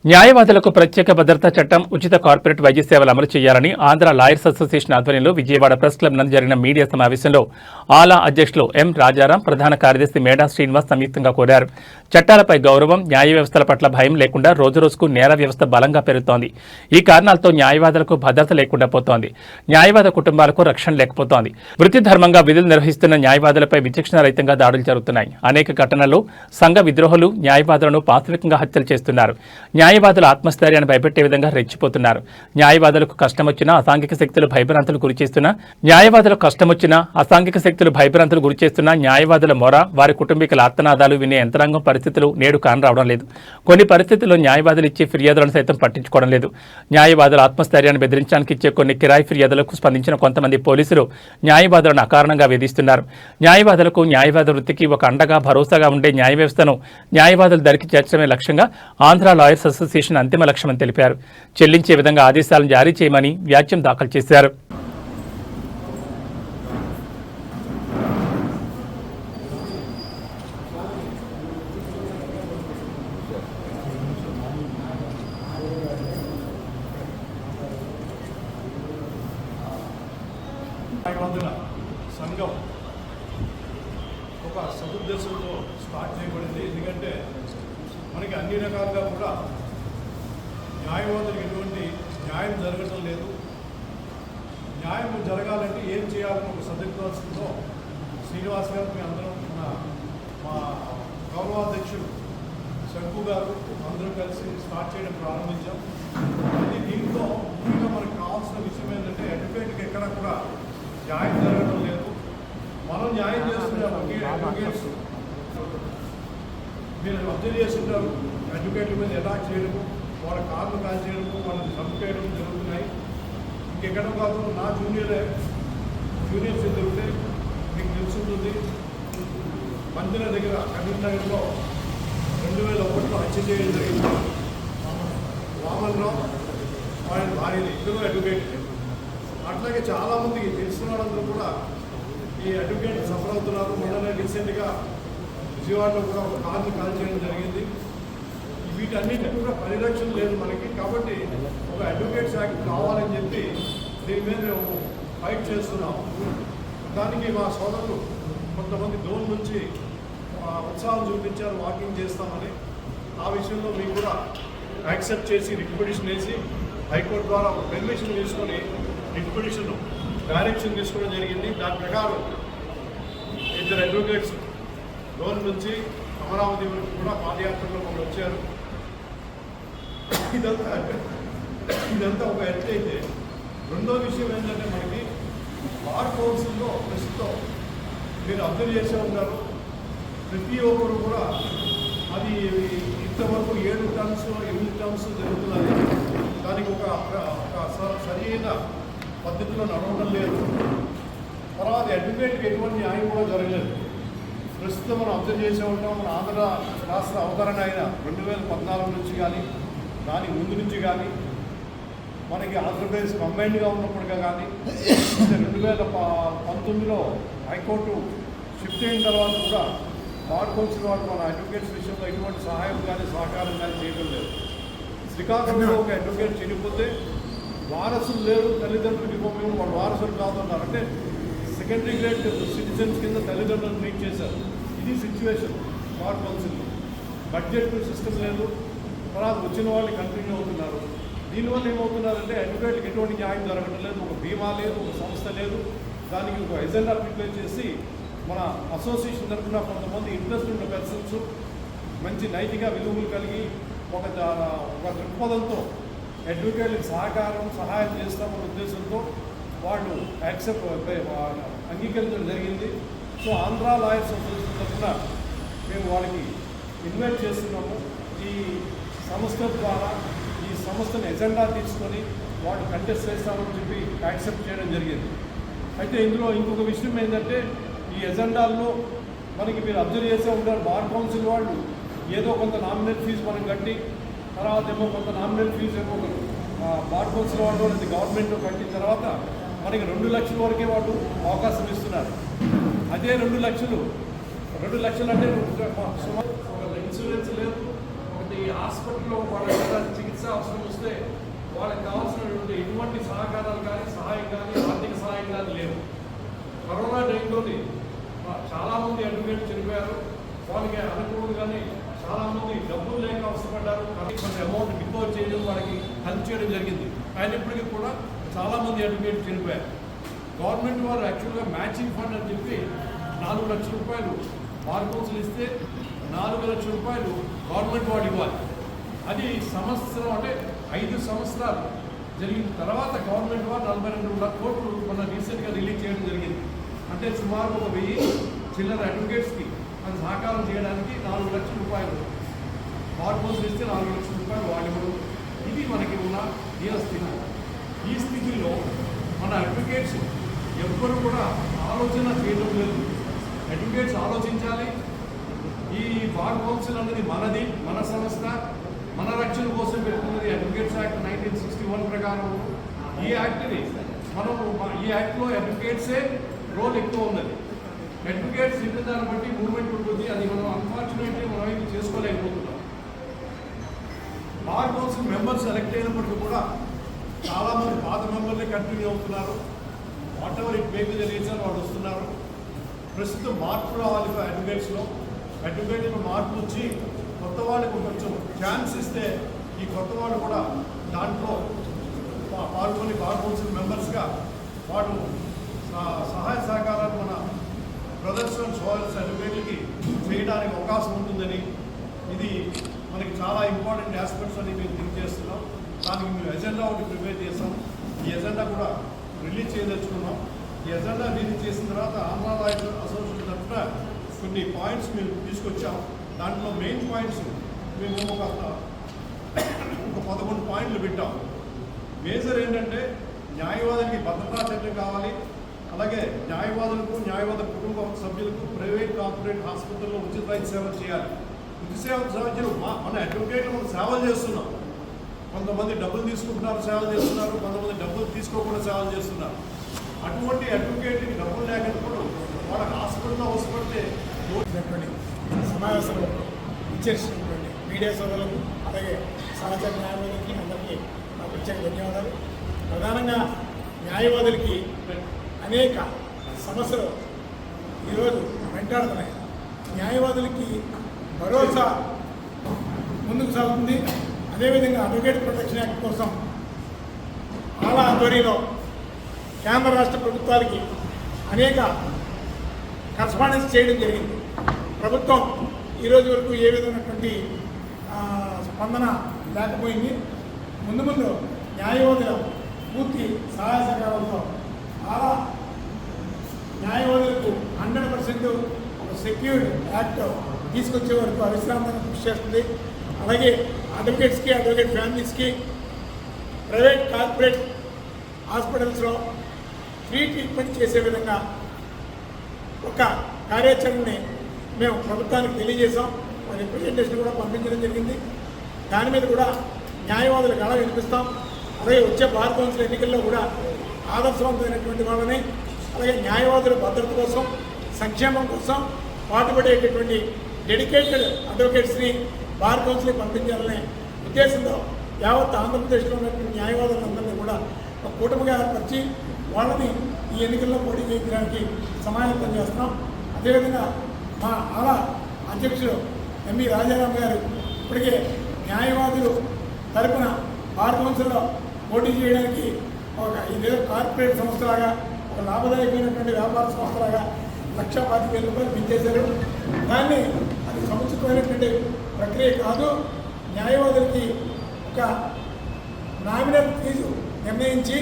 న్యాయవాదులకు ప్రత్యేక భద్రతా చట్టం, ఉచిత కార్పొరేట్ వైద్య సేవలు అమలు చేయాలని ఆంధ్ర లాయర్స్ అసోసియేషన్ ఆధ్వర్యంలో విజయవాడ ప్రెస్ క్లబ్ నందు జరిగిన మీడియా సమావేశంలో ఆలా అధ్యక్షులు ఎం రాజారాం, ప్రధాన కార్యదర్శి మేడా శ్రీనివాస్ సంయుక్తంగా కోరారు. చట్టాలపై గౌరవం, న్యాయ వ్యవస్థల పట్ల భయం లేకుండా రోజురోజుకు నేర వ్యవస్థ బలంగా పెరుగుతోంది. ఈ కారణాలతో న్యాయవాదులకు భద్రత లేకుండా పోతోంది. న్యాయవాద కుటుంబాలకు రక్షణ లేకపోతోంది. వృత్తి ధర్మంగా విధులు నిర్వహిస్తున్న న్యాయవాదులపై విచక్షణారహితంగా దాడులు జరుగుతున్నాయి. అనేక ఘటనల్లో సంఘ విద్రోహులు న్యాయవాదులను పాశవికంగా హత్యలు చేస్తున్నారు. న్యాయవాదుల ఆత్మస్థైర్యాన్ని భయపెట్టే విధంగా రెచ్చిపోతున్నారు. న్యాయవాదులకు కష్టం వచ్చినా అసాంఘిక శక్తులు భయభ్రాంతులు గురిచేస్తున్న న్యాయవాదుల మొర, వారి కుటుంబీకుల ఆర్తనాదాలు వినే యంత్రాంగం పరిస్థితులు నేడు కానరావడం లేదు. కొన్ని పరిస్థితుల్లో న్యాయవాదులు ఇచ్చే ఫిర్యాదులను సైతం పట్టించుకోవడం లేదు. న్యాయవాదుల ఆత్మస్థైర్యాన్ని బెదిరించడానికి ఇచ్చే కొన్ని కిరాయి ఫిర్యాదులకు స్పందించిన కొంతమంది పోలీసులు న్యాయవాదులను అకారణంగా వేధిస్తున్నారు. న్యాయవాదులకు, న్యాయవాద వృత్తికి ఒక అండగా, భరోసాగా ఉండే న్యాయ వ్యవస్థను న్యాయవాదుల దరికి చేర్చడమే లక్ష్యంగా ఆంధ్ర లాయర్స్ అసోసియేషన్ అంతిమ లక్ష్యమని తెలిపారు. చెల్లించే విధంగా ఆదేశాలను జారీ చేయమని వ్యాజ్యం దాఖలు చేశారు. సంఘం ఒక సదుద్దేశంతో స్టార్ట్ చేయబడింది. ఎందుకంటే మనకి అన్ని రకాలుగా కూడా న్యాయవాదులకు ఎటువంటి న్యాయం జరగటం లేదు. న్యాయం జరగాలంటే ఏం చేయాలని ఒక సదుద్దేశంతో శ్రీనివాస్ గారు, మీ అందరం మా గౌరవాధ్యక్షుడు శంకు గారు అందరూ కలిసి స్టార్ట్ చేయడం ప్రారంభించాం. అది దీంతో ముఖ్యంగా మనకు కావాల్సిన విషయం ఏంటంటే అడ్వకేట్కి ఎక్కడ కూడా న్యాయం జరగడం లేదు. మనం న్యాయం చేస్తున్న అడ్వకేట్స్ మీరు అబ్జర్వ్ చేస్తుంటారు. అడ్వకేట్ల మీద అటాక్ చేయడము, వాళ్ళ కార్లు కాల్ చేయడము, వాళ్ళని చంపేయడం జరుగుతున్నాయి. ఇంకెక్కడ కాదు, నా జూనియర్స్ జరుగుతాయి. మీకు తెలుసుంటుంది, మందిర దగ్గర కరీంనగర్లో 2001లో హత్య చేయడం జరిగింది. వామన్ రావు వాళ్ళ భార్యని, ఇద్దరు అడ్వకేట్. అట్లాగే చాలామందికి తెలిసిన వాళ్ళందరూ కూడా ఈ అడ్వకేట్ సఫర్ అవుతున్నారు. మొన్ననే రీసెంట్గా విజయవాడలో కూడా ఒక కార్ని కాల్ చేయడం జరిగింది. వీటన్నిటికీ కూడా పరిరక్షణ లేదు మనకి. కాబట్టి ఒక అడ్వకేట్స్ యాక్ట్ కావాలని చెప్పి దీని మీద మేము ఫైట్ చేస్తున్నాం. దానికి మా సోదరులు కొంతమంది దూరం నుంచి ఉత్సాహం చూపించారు, వాకింగ్ చేస్తామని. ఆ విషయంలో మీకు కూడా యాక్సెప్ట్ చేసి రిట్ పిటిషన్ వేసి హైకోర్టు ద్వారా పర్మిషన్ తీసుకొని రిట్ పిటిషన్ డైరెక్షన్ తీసుకోవడం జరిగింది. దాని ప్రకారం ఇద్దరు అడ్వకేట్స్ లోన్ నుంచి అమరావతి వరకు కూడా పాదయాత్రలో వాళ్ళు వచ్చారు. ఇదంతా ఒక ఎత్తు అయితే, రెండో విషయం ఏంటంటే మనకి బార్ కౌన్సిల్లో ప్రస్తుతం మీరు అబ్జర్వ్ చేసే ఉన్నారు, ప్రతి ఒక్కరు కూడా అది ఇంతవరకు 7 టర్మ్స్ 8 టర్మ్స్ జరుగుతున్నది. దానికి ఒక సరైన పద్ధతిలో నడవడం లేదు. తర్వాత అడ్వకేట్కి ఎటువంటి న్యాయం కూడా జరగలేదు. ప్రస్తుతం మనం అబ్జర్వ్ చేసే ఉంటాం, మన ఆంధ్ర రాష్ట్ర అవతరణ అయిన 2014 నుంచి కానీ, దాని ముందు నుంచి కానీ, మనకి ఆంధ్రప్రదేశ్ కంబైన్డ్గా ఉన్నప్పటిగా కానీ, 2019లో హైకోర్టు షిఫ్ట్ అయిన తర్వాత కూడా బార్ కౌన్సిల్ వాళ్ళు మన అడ్వకేట్స్ విషయంలో ఎటువంటి సహాయం కానీ సహకారం కానీ చేయడం లేదు. శ్రీకాకుళంలో ఒక అడ్వకేట్ చనిపోతే వారసులు లేరు, తల్లిదండ్రులు ఇవ్వమేమో వాళ్ళు వారసులు కాదన్నారు. అంటే సెకండరీ గ్రేడ్ సిటిజన్స్ కింద తల్లిదండ్రులను ట్రీట్ చేశారు. ఇది సిచ్యువేషన్ బార్ కౌన్సిల్లో. బడ్జెట్ సిస్టమ్ లేదు. తర్వాత వచ్చిన వాళ్ళు కంటిన్యూ అవుతున్నారు. దీనివల్ల ఏమవుతున్నారంటే అడ్వకేట్కి ఎటువంటి న్యాయం జరగడం లేదు. ఒక బీమా లేదు, ఒక సంస్థ లేదు. దానికి ఒక ఎజెండా ప్రిపేర్ చేసి మన అసోసియేషన్ తరఫున కొంతమంది ఇంట్రెస్ట్ ఉన్న పర్సన్స్, మంచి నైతిక విలువలు కలిగి ఒక దృక్పథంతో అడ్వకేట్లకు సహాయం చేస్తామన్న ఉద్దేశంతో వాళ్ళు అంగీకరించడం జరిగింది. సో ఆంధ్ర లాయర్స్ అసోసియేషన్ తరఫున మేము వాళ్ళకి ఇన్వైట్ చేస్తున్నాము. ఈ సంస్థ ద్వారా ఈ సంస్థను ఎజెండా తీసుకొని వాళ్ళు కంటెస్ట్ చేస్తామని చెప్పి యాక్సెప్ట్ చేయడం జరిగింది. అయితే ఇందులో ఇంకొక విషయం ఏంటంటే, ఈ ఎజెండాల్లో మనకి మీరు అబ్జర్వ్ చేసే ఉంటారు, బార్ కౌన్సిల్ వాళ్ళు ఏదో కొంత నామినల్ ఫీజు మనం కట్టి, తర్వాత ఏమో కొంత నామినల్ ఫీజు ఏమో బార్ కౌన్సిల్ వాళ్ళు గవర్నమెంట్ కట్టిన తర్వాత మనకి 2 లక్షల వరకే వాళ్ళు అవకాశం ఇస్తున్నారు. అదే 2 లక్షలు అంటే ఇన్సూరెన్స్ లేదు, ఒకటి హాస్పిటల్లో వాళ్ళ వస్తే వాళ్ళకి కావాల్సినటువంటి ఎటువంటి సహకారాలు కానీ సహాయం కానీ ఆర్థిక సహాయం కానీ లేవు. కరోనా టైంలోని చాలామంది అడ్వకేట్లు చనిపోయారు. వాళ్ళకి అనుకూలంగానే చాలామంది డబ్బులు లేక అవసరపడ్డారు. కొంత అమౌంట్ డిపాజిట్ చేయడం వాళ్ళకి హెల్ప్ చేయడం జరిగింది. అయినప్పటికీ కూడా చాలామంది అడ్వకేట్లు చనిపోయారు. గవర్నమెంట్ వారు యాక్చువల్గా మ్యాచింగ్ ఫండ్ అని చెప్పి 4 లక్షల రూపాయలు బార్ కౌన్సిల్ ఇస్తే 4 లక్షల రూపాయలు గవర్నమెంట్ వాడు ఇవ్వాలి. అది సంవత్సరం అంటే 5 సంవత్సరాలు జరిగిన తర్వాత గవర్నమెంట్ వారు 42 కోట్లు మన రీసెంట్గా రిలీజ్ చేయడం జరిగింది. అంటే సుమారు 1000 చిల్లర అడ్వకేట్స్కి అది సహకారం చేయడానికి 4 లక్షల రూపాయలు బార్ కౌన్సిల్ ఇస్తే 4 లక్షల రూపాయలు వాడివ్వడం. ఇది మనకి ఉన్న స్థితి. ఈ స్థితిలో మన అడ్వకేట్స్ ఎవ్వరు కూడా ఆలోచన చేయడం లేదు. అడ్వకేట్స్ ఆలోచించాలి. ఈ బార్ కౌన్సిల్ అనేది మనది, మన సంస్థ, మన రక్షణ కోసం పెట్టుకున్నది. అడ్వకేట్స్ యాక్ట్ 1961 ప్రకారం ఈ యాక్ట్ని ఈ యాక్ట్లో అడ్వకేట్సే రోల్ ఎక్కువ ఉన్నది. అడ్వకేట్స్ దాన్ని బట్టి మూవ్మెంట్ ఉంటుంది. అది మనం అన్ఫార్చునేట్లీ మనం ఏమి చేసుకోలేకపోతున్నాం. బార్ కౌన్సిల్ మెంబర్స్ ఎలక్ట్ అయినప్పటికీ కూడా చాలామంది పాత మెంబర్లే కంటిన్యూ అవుతున్నారు. What ever it make the reason వాళ్ళు వస్తున్నారు. ప్రస్తుతం మార్పు రావాలి అడ్వకేట్స్లో. అడ్వకేట్లో మార్పు వచ్చి కొత్త వాళ్ళకు కొంచెం ఛాన్స్ ఇస్తే ఈ కొత్త వాళ్ళు కూడా దాంట్లో పాల్గొని బార్ కౌన్సిల్ మెంబర్స్గా వాడు సహాయ సహకారాలు మన బ్రదర్స్ అండ్ సోదర్స్ అడ్వకేట్లకి చేయడానికి అవకాశం ఉంటుందని, ఇది మనకి చాలా ఇంపార్టెంట్ ఆస్పెక్ట్స్ అని మేము థింక్ చేస్తున్నాం. దానికి మేము ఎజెండా ఒకటి ప్రిపేర్ చేస్తాం. ఈ ఎజెండా కూడా రిలీజ్ చేయదలుచుకున్నాం. ఈ ఎజెండా రిలీజ్ చేసిన తర్వాత ఆంధ్ర లాయర్స్ అసోసియేషన్ తరఫున కొన్ని పాయింట్స్ మేము తీసుకొచ్చాం. దాంట్లో మెయిన్ పాయింట్స్ మేము ఒక 11 పాయింట్లు పెట్టాం. మేజర్ ఏంటంటే న్యాయవాదులకి భద్రతా చర్యలు కావాలి. అలాగే న్యాయవాదులకు, న్యాయవాద కుటుంబ సభ్యులకు ప్రైవేట్ కార్పొరేట్ హాస్పిటల్లో ఉచిత వైద్య సేవలు చేయాలి. ఉచిత సేవలు మన అడ్వకేట్లు మనం సేవలు చేస్తున్నాం. కొంతమంది డబ్బులు తీసుకుంటున్నారు, సేవలు చేస్తున్నారు. కొంతమంది డబ్బులు తీసుకోకుండా సేవలు చేస్తున్నారు. అటువంటి అడ్వకేట్కి డబ్బులు లేకపోతే వాళ్ళ హాస్పిటల్లో అవసరపడితే సమావేశంలో ఇచ్చేసినటువంటి మీడియా సోదరులకు, అలాగే సహచర న్యాయవాదులకి అందరికీ నా ప్రత్యేక ధన్యవాదాలు. ప్రధానంగా న్యాయవాదులకి అనేక సమస్యలు ఈరోజు వెంటాడుతున్నాయి. న్యాయవాదులకి భరోసా ముందుకు సాగుతుంది. అదేవిధంగా అడ్వకేట్ ప్రొటెక్షన్ యాక్ట్ కోసం ఆలా ఆధ్వర్యంలో కేంద్ర రాష్ట్ర ప్రభుత్వాలకి అనేక కరస్పాండెన్స్ చేయడం జరిగింది. ప్రభుత్వం ఈరోజు వరకు ఏ విధమైనటువంటి స్పందన లేకపోయింది. ముందు ముందు న్యాయవాదుల పూర్తి సహాయ సహకారంతో ఆలా న్యాయవాదులకు 100% ఒక సెక్యూర్డ్ యాక్ట్ తీసుకొచ్చే వరకు అవిశ్రాంతంగా కృషి చేస్తుంది. అలాగే అడ్వకేట్స్కి, అడ్వకేట్ ఫ్యామిలీస్కి ప్రైవేట్ కార్పొరేట్ హాస్పిటల్స్లో ఫ్రీ ట్రీట్మెంట్ చేసే విధంగా ఒక కార్యాచరణని మేము ప్రభుత్వానికి తెలియజేశాం. మరి రిప్రజెంటేషన్ కూడా పంపించడం జరిగింది. దాని మీద కూడా న్యాయవాదులకు అలా వినిపిస్తాం. అలాగే వచ్చే బార్ కౌన్సిల్ ఎన్నికల్లో కూడా ఆదర్శవంతమైనటువంటి వాళ్ళని, అలాగే న్యాయవాదుల భద్రత కోసం, సంక్షేమం కోసం పాటుపడేటటువంటి డెడికేటెడ్ అడ్వకేట్స్ని బార్ కౌన్సిల్కి పంపించాలనే ఉద్దేశంతో యావత్ ఆంధ్రప్రదేశ్లో ఉన్నటువంటి న్యాయవాదులందరినీ కూడా ఒక కూటమిగా ఏర్పరిచి వాళ్ళని ఈ ఎన్నికల్లో పోటీ చేయించడానికి సమాయత్తం చేస్తున్నాం. అదేవిధంగా మా ఆలా అధ్యక్షుడు ఎంవి రాజారాం గారు ఇప్పటికే న్యాయవాదులు తరపున బార్ కౌన్సిల్లో పోటీ చేయడానికి ఒక ఇదేదో కార్పొరేట్ సంస్థలాగా, ఒక లాభదాయకమైనటువంటి వ్యాపార సంస్థలాగా 1,25,000 రూపాయలు పెంచేశారు. దాన్ని అది సముచితమైనటువంటి ప్రక్రియ కాదు. న్యాయవాదులకి ఒక నామినల్ ఫీజు నిర్ణయించి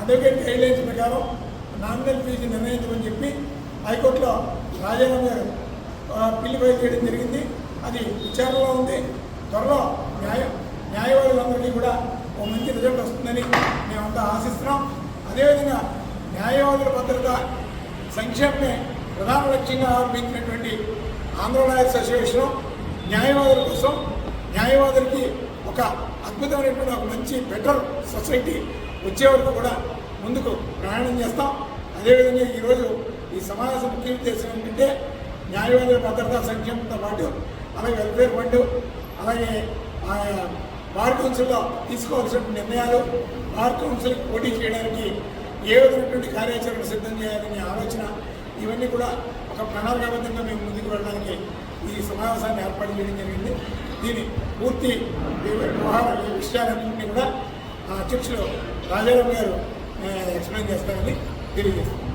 అడ్వకేట్ గైడ్లైన్స్ ప్రకారం నామినల్ ఫీజు నిర్ణయించమని చెప్పి హైకోర్టులో రాజారాం గారు బిల్లు ఫైల్ చేయడం జరిగింది. అది విచారణలో ఉంది. త్వరలో న్యాయవాదులందరికీ కూడా ఒక మంచి రిజల్ట్ వస్తుందని మేమంతా ఆశిస్తున్నాం. అదేవిధంగా న్యాయవాదుల భద్రత సంక్షేమమే ప్రధాన లక్ష్యంగా ఆరంభించినటువంటి ఆంధ్ర లాయర్స్ అసోసియేషన్ న్యాయవాదుల కోసం, న్యాయవాదులకి ఒక అద్భుతమైనటువంటి ఒక మంచి బెటర్ సొసైటీ వచ్చే వరకు కూడా ముందుకు ప్రయాణం చేస్తాం. అదేవిధంగా ఈరోజు ఈ సమావేశం ముఖ్య ఉద్దేశం ఏంటంటే న్యాయవాదుల భద్రతా సంక్షేమంతో పాటు అలాగే వెల్ఫేర్ ఫండ్, అలాగే బార్ కౌన్సిల్లో తీసుకోవాల్సిన నిర్ణయాలు, బార్ కౌన్సిల్కి పోటీ చేయడానికి ఏ విధమైనటువంటి కార్యాచరణ సిద్ధం చేయాలనే ఆలోచన, ఇవన్నీ కూడా ఒక ప్రణాళికాబద్ధంగా మేము ముందుకు వెళ్ళడానికి ఈ సమావేశాన్ని ఏర్పాటు చేయడం జరిగింది. దీని పూర్తి వ్యవహార విషయాలన్నింటినీ కూడా అధ్యక్షులు రాజారాం గారు ఎక్స్ప్లెయిన్ చేస్తారని తెలియజేస్తారు.